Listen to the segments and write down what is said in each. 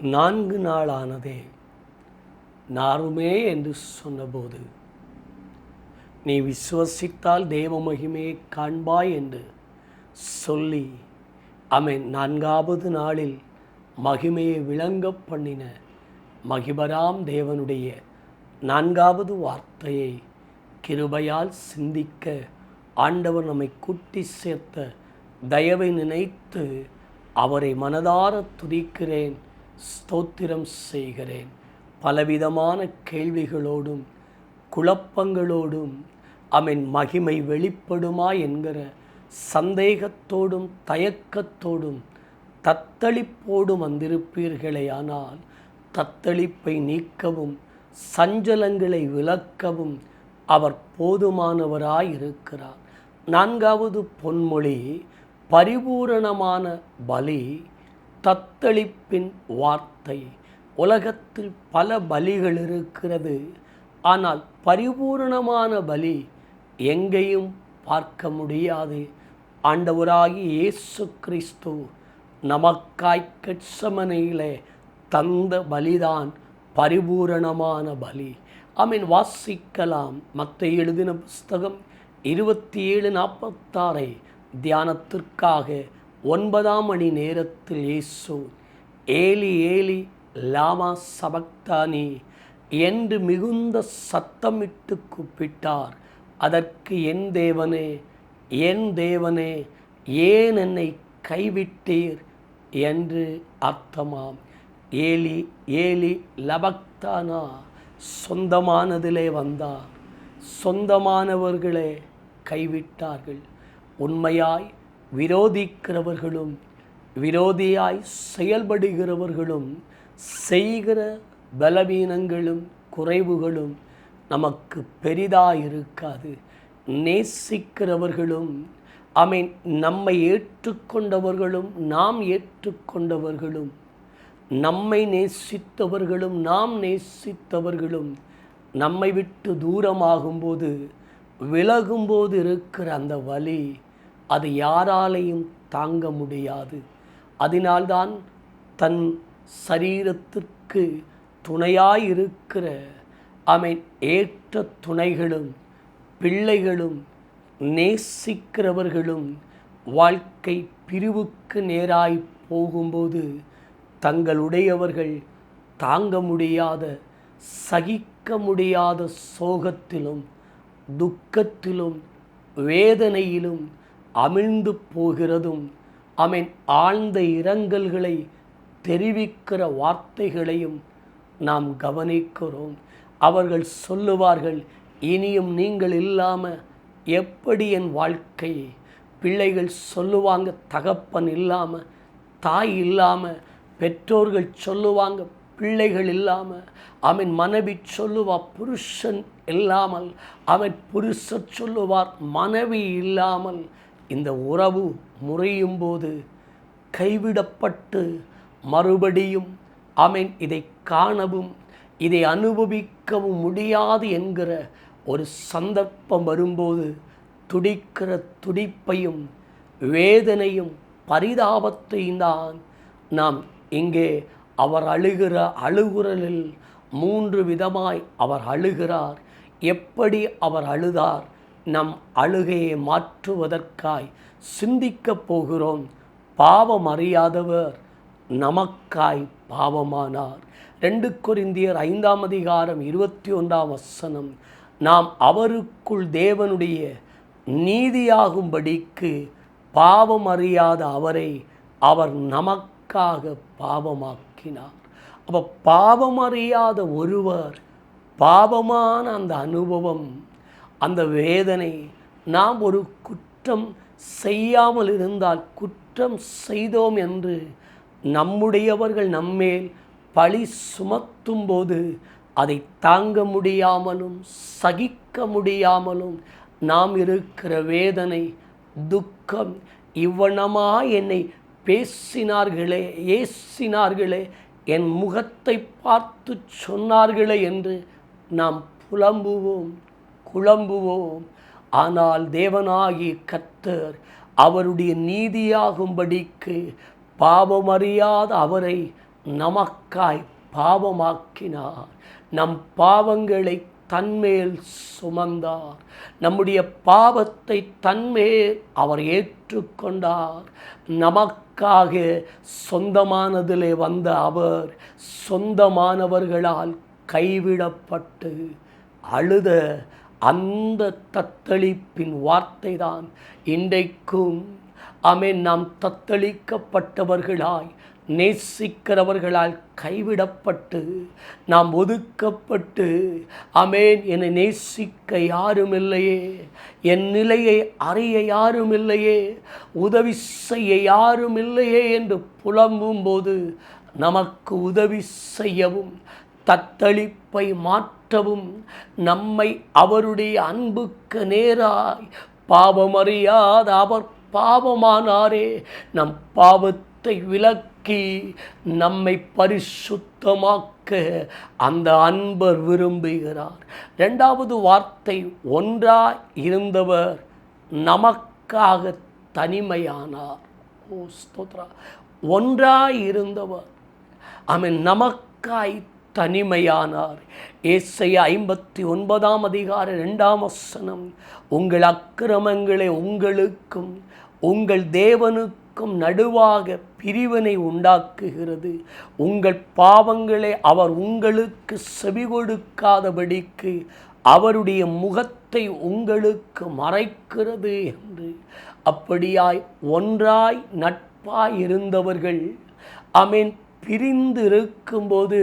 4 நாளானதே நாருமே என்று சொன்னபோது, நீ விசுவசித்தால் தேவ மகிமையை காண்பாய் என்று சொல்லி, ஆமென், 4வது நாளில் மகிமையை விளங்க பண்ணின மகிபராம் தேவனுடைய 4வது வார்த்தையை கிருபையால் சிந்திக்க ஆண்டவர் நம்மை கூட்டி சேர்த்த தயவை நினைத்து அவரை மனதார துதிக்கிறேன், ஸ்தோத்திரம் செய்கிறேன். பலவிதமான கேள்விகளோடும் குழப்பங்களோடும் ஆமென் மகிமை வெளிப்படுமா என்கிற சந்தேகத்தோடும் தயக்கத்தோடும் தத்தளிப்போடும் வந்திருப்பீர்களே, ஆனால் தத்தளிப்பை நீக்கவும் சஞ்சலங்களை விலக்கவும் அவர் போதுமானவராய் இருக்கிறார். 4வது பொன்மொழி, பரிபூரணமான பலி தத்தளிப்பின் வார்த்தை. உலகத்தில் பல பலிகள் இருக்கிறது, ஆனால் பரிபூரணமான பலி எங்கேயும் பார்க்க முடியாது. ஆண்டவராகிய இயேசு கிறிஸ்து நமக்காய் கெத்செமனேயிலே தந்த பலிதான் பரிபூரணமான பலி. ஆமென். வாசிக்கலாம். மத்தேயு எழுதின புஸ்தகம் 27:46 தியானத்திற்காக 9ஆம் மணி நேரத்தில் இயேசு ஏலி ஏலி லாமா சபக்தானி என்று மிகுந்த சத்தமிட்டு கூப்பிட்டார். அதற்கு என் தேவனே, என் தேவனே, ஏன் என்னை கைவிட்டீர் என்று அர்த்தமாம். ஏலி ஏலி லபக்தானா, சொந்தமானதிலே வந்தார், சொந்தமானவர்களே கைவிட்டார்கள். உண்மையாய் விரோதிக்கிறவர்களும் விரோதியாய் செயல்படுகிறவர்களும் செய்கிற பலவீனங்களும் குறைவுகளும் நமக்கு பெரிதாயிருக்காது. நேசிக்கிறவர்களும் ஆமென் நம்மை ஏற்றுக்கொண்டவர்களும் நாம் ஏற்றுக்கொண்டவர்களும், நம்மை நேசித்தவர்களும் நாம் நேசித்தவர்களும் நம்மை விட்டு தூரமாகும்போது விலகும்போது இருக்கிற அந்த வலி, அது யாராலையும் தாங்க முடியாது. அதனால்தான் தன் சரீரத்திற்கு துணையாயிருக்கிற ஆமென் ஏற்ற துணைகளும் பிள்ளைகளும் நேசிக்கிறவர்களும் வாழ்க்கை பிரிவுக்கு நேராய் போகும்போது தங்களுடையவர்கள் தாங்க முடியாத சகிக்க முடியாத சோகத்திலும் துக்கத்திலும் வேதனையிலும் அமிழ்ந்து போகிறதும் ஆமென் ஆழ்ந்த இரங்கல்களை தெரிவிக்கிற வார்த்தைகளையும் நாம் கவனிக்கிறோம். அவர்கள் சொல்லுவார்கள், இனியும் நீங்கள் இல்லாமல் எப்படி என் வாழ்க்கை? பிள்ளைகள் சொல்லுவாங்க, தகப்பன் இல்லாமல், தாய் இல்லாமல். பெற்றோர்கள் சொல்லுவாங்க, பிள்ளைகள் இல்லாமல். அவன் மனைவி சொல்லுவார், புருஷன் இல்லாமல். அவன் புருஷர் சொல்லுவார், மனைவி இல்லாமல். இந்த உறவு முறையும் போது கைவிடப்பட்டு மறுபடியும் அவன் இதை காணவும் இதை அனுபவிக்கவும் முடியாது என்கிற ஒரு சந்தர்ப்பம் வரும்போது துடிக்கிற துடிப்பையும் வேதனையும் பரிதாபத்தையும் தான் நாம் இங்கே அவர் அழுகிற அழுகுரலில் 3 விதமாய் அவர் அழுகிறார். எப்படி அவர் அழுதார்? நம் அழுகையை மாற்றுவதற்காய் சிந்திக்கப் போகிறோம். பாவம் அறியாதவர் நமக்காய் பாவமானார். 2 கொரிந்தியர் 5ஆம் அதிகாரம் 21ஆம் வசனம், நாம் அவருக்குள் தேவனுடைய நீதியாகும்படிக்கு பாவம் அறியாத அவரை அவர் நமக்காக பாவமாக்கினார். அப்போ பாவம் அறியாத ஒருவர், பாவமான அந்த அனுபவம், அந்த வேதனை, நாம் ஒரு குற்றம் செய்யாமல் இருந்தால் குற்றம் செய்தோம் என்று நம்முடையவர்கள் நம்மேல் பழி சுமத்தும் போது அதை தாங்க முடியாமலும் சகிக்க முடியாமலும் நாம் இருக்கிற வேதனை துக்கம், இவ்வனமா என்னை பேசினார்களே, ஏசினார்களே, என் முகத்தை பார்த்து சொன்னார்களே என்று நாம் புலம்புவோம், குழம்புவோம். ஆனால் தேவனாகி கர்த்தர் அவருடைய நீதியாகும்படிக்கு பாவமறியாத அவரை நமக்காய் பாவமாக்கினார். நம் பாவங்களை தன்மேல் சுமந்தார். நம்முடைய பாவத்தை தன்மேல் அவர் ஏற்றுக்கொண்டார். நமக்காக சொந்தமானதிலே வந்த அவர் சொந்தமானவர்களால் கைவிடப்பட்டு அழுத அந்த தத்தளிப்பின் வார்த்தை தான் இன்றைக்கும் நாம் தத்தளிக்கப்பட்டவர்களாய், நேசிக்கிறவர்களால் கைவிடப்பட்டு, நாம் ஒதுக்கப்பட்டு, என்னை நேசிக்க யாரும் இல்லையே, என் நிலையை அறிய யாரும் இல்லையே, உதவி செய்ய யாரும் இல்லையே என்று புலம்பும் போது நமக்கு உதவி செய்யவும் தத்தளிப்பை மாற்றவும் நம்மை அவருடைய அன்புக்கு நேராய் பாவமறியாத அவர் பாவமானாரே, நம் பாவத்தை விலக்கி நம்மை பரிசுத்தமாக்க அந்த அன்பர் விரும்புகிறார். இரண்டாவது வார்த்தை, ஒன்றாய் இருந்தவர் நமக்காக தனிமையானார். ஓ ஸ்தோத்ரா! ஒன்றாய் இருந்தவர் நமக்காய் தனிமையானார். ஏசாயா 59:2 உங்கள் அக்கிரமங்களை உங்களுக்கும் உங்கள் தேவனுக்கும் நடுவாக பிரிவினை உண்டாக்குகிறது. உங்கள் பாவங்களை அவர் உங்களுக்கு செவி கொடுக்காதபடிக்கு அவருடைய முகத்தை உங்களுக்கு மறைக்கிறது என்று. அப்படியாய் ஒன்றாய் நட்பாய் இருந்தவர்கள் பிரிந்து இருக்கும்போது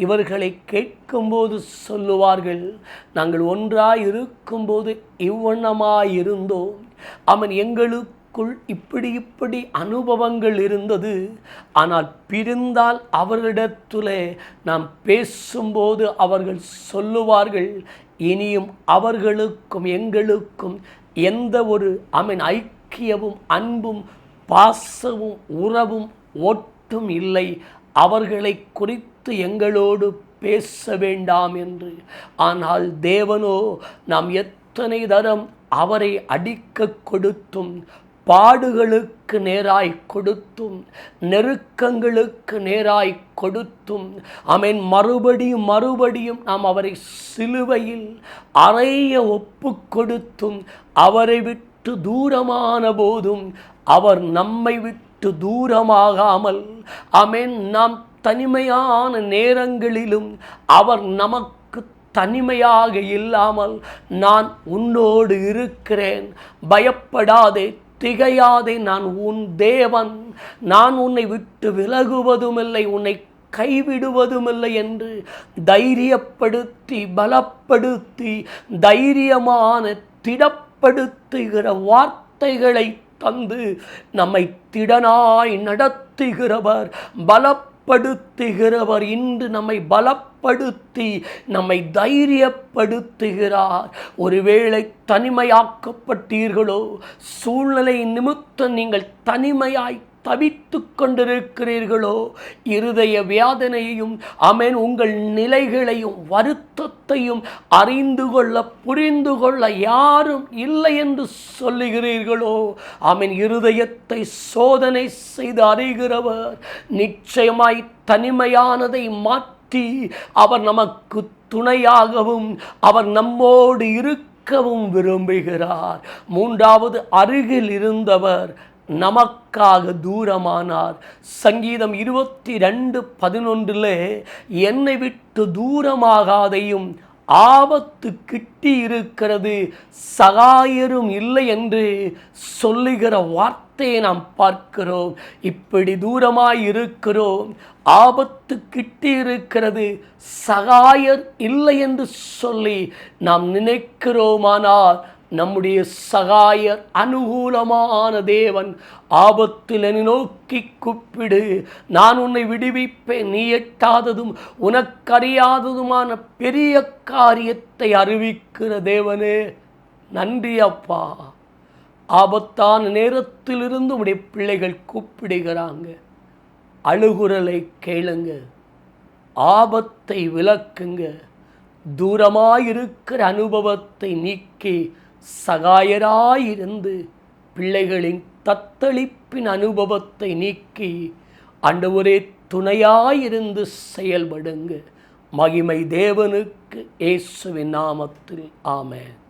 இவர்களை கேட்கும்போது சொல்லுவார்கள், நாங்கள் ஒன்றாய் இருக்கும்போது இவ்வண்ணமாயிருந்தோம். எங்களுக்குள் இப்படி அனுபவங்கள் இருந்தது. ஆனால் பிரிந்தால் அவர்களிடத்திலே நாம் பேசும்போது அவர்கள் சொல்லுவார்கள், இனியும் அவர்களுக்கும் எங்களுக்கும் எந்த ஒரு ஐக்கியமும் அன்பும் பாசமும் உறவும் ஒட்டும் இல்லை. அவர்களை குறித்து எங்களோடு பேச வேண்டாம் என்று. ஆனால் தேவனோ நாம் எத்தனை தரம் அவரை அடிக்க கொடுத்தும், பாடுகளுக்கு நேராய் கொடுத்தும், நெருக்கங்களுக்கு நேராய் கொடுத்தும், மறுபடியும் நாம் அவரை சிலுவையில் அறைய ஒப்பு கொடுத்தும், அவரை விட்டு தூரமான போதும் அவர் நம்மை விட்டு தூரமாகாமல் நாம் தனிமையான நேரங்களிலும் அவர் நமக்கு தனிமையாக இல்லாமல், நான் உன்னோடு இருக்கிறேன், பயப்படாதே, திகையாதே, நான் உன் தேவன், நான் உன்னை விட்டு விலகுவதுமில்லை, உன்னை கைவிடுவதுமில்லை என்று தைரியப்படுத்தி, பலப்படுத்தி, தைரியமான திடப்படுத்துகிற வார்த்தைகளை தந்து நம்மை திடனாய் நடத்துகிறவர், பலப்படுத்துகிறவர். இன்று நம்மை பலப்படுத்தி நம்மை தைரியப்படுத்துகிறார். ஒருவேளை தனிமையாக்கப்பட்டீர்களோ, சூழ்நிலை நிமித்தம் நீங்கள் தனிமையாய் தவித்து கொண்டிருக்கிறீர்களோ, இருதய வேதனையையும் உங்கள் நிலைகளையும் வருத்தத்தையும் அறிந்து கொள்ள, புரிந்து கொள்ள யாரும் இல்லை என்று சொல்லுகிறீர்களோ, இருதயத்தை சோதனை செய்து அறிகிறவர் நிச்சயமாய் தனிமையானதை மாற்றி அவர் நமக்கு துணையாகவும் அவர் நம்மோடு இருக்கவும் விரும்புகிறார். மூன்றாவது, அருகில் இருந்தவர் நமக்காக தூரமானார். சங்கீதம் 22:11 என்னை விட்டு தூரமாகாதையும், ஆபத்து கிட்டி இருக்கிறது, சகாயரும் இல்லை என்று சொல்லுகிற வார்த்தையை நாம் பார்க்கிறோம். இப்படி தூரமாய் இருக்கிறோம், ஆபத்து கிட்டி இருக்கிறது, சகாயர் இல்லை என்று சொல்லி நாம் நினைக்கிறோமானால், நம்முடைய சகாயர் அனுகூலமான தேவன். ஆபத்தில் என்னை நோக்கி கூப்பிடு, நான் உன்னை விடுவிப்பேன், நீ எட்டாததும் உனக்கறியாததுமான பெரிய காரியத்தை அறிவிக்கிற தேவனே, நன்றி அப்பா. ஆபத்தான நேரத்திலிருந்து உடைய பிள்ளைகள் கூப்பிடுகிறாங்க. அழுகுரலை கேளுங்க, ஆபத்தை விலக்குங்க, தூரமாயிருக்கிற அனுபவத்தை நீக்கி சகாயராயிருந்து பிள்ளைகளின் தத்தளிப்பின் அனுபவத்தை நீக்கி, ஆண்டவரே துணையாயிருந்து செயல்படுங்க. மகிமை தேவனுக்கு. இயேசுவின் நாமத்தில் ஆமென்.